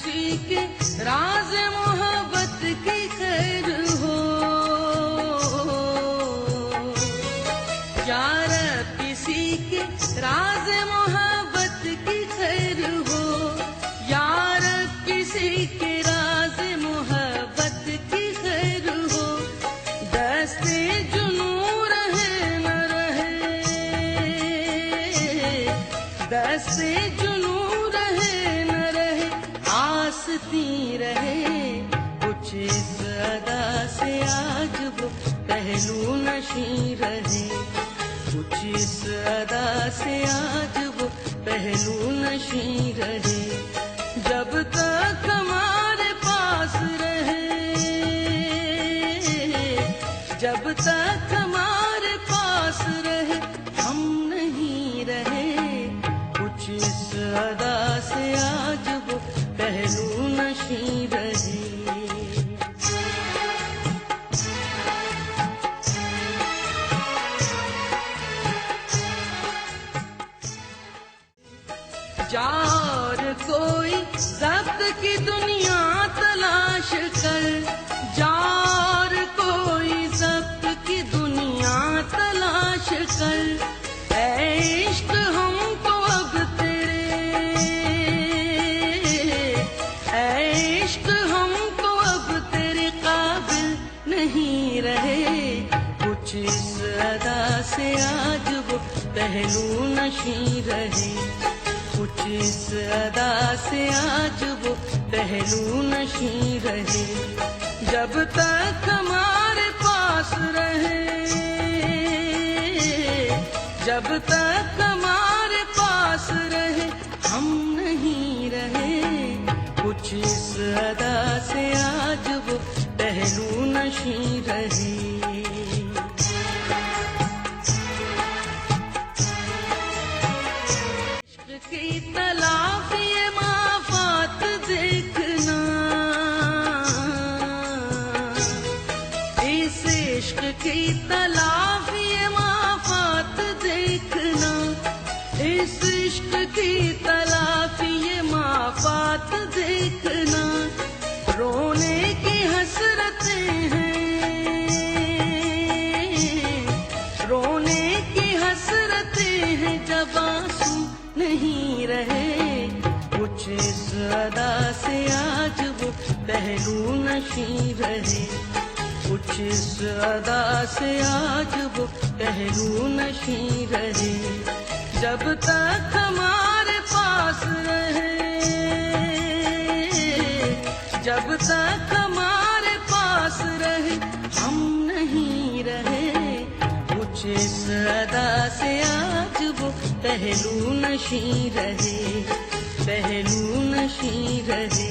किसी के राज मोहब्बत की खैर हो, यार किसी के राज मोहब्बत की खैर हो, यार किसी के राज मोहब्बत की खैर हो। दस्ते जुनू रहे न रहे, दस्ते जुनू रहे न रहे, आसती रहे कुछ इस अदा से आज वो पहलू नशी रहे, कुछ इस अदा से आज वो पहलू नशी रहे। जब तक हमारे पास रहे, जब तक हमारे पास रहे, हम नहीं रहे कुछ इस अदा से आज वो पहलू नशी रहे। जार कोई ज़ब्त की दुनिया तलाश कर, जार कोई ज़ब्त की दुनिया तलाश कर, ऐ इश्क हम तो अब तेरे, ऐ इश्क हम तो अब तेरे काबिल नहीं रहे, कुछ इस अदा से आज वो पहलू नशी रहे, कुछ इस अदा से आज वो पहलू नशी रहे। जब तक हमारे पास रहे, जब तक हमारे पास रहे, हम नहीं रहे कुछ इस अदा से आज वो पहलू नशी रहे। की तलाफ ये माफात देखना, इस इश्क की तलाफ ये माफात देखना, इस इश्क की तलाफ ये माफात देखना। रोने की हसरतें हैं, रोने की हसरतें हैं, जब आंसू नहीं रहे कुछ इस अदा से आज वो पहलू नशी रहे, कुछ इस अदा से आज वो पहलू नशी रहे। जब तक हमारे पास रहे, जब तक हमारे पास रहे, हम नहीं रहे कुछ इस अदा से आज वो पहलू नशी रहे, पहलू नशी रहे,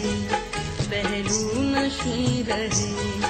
पहलू नशी रहे।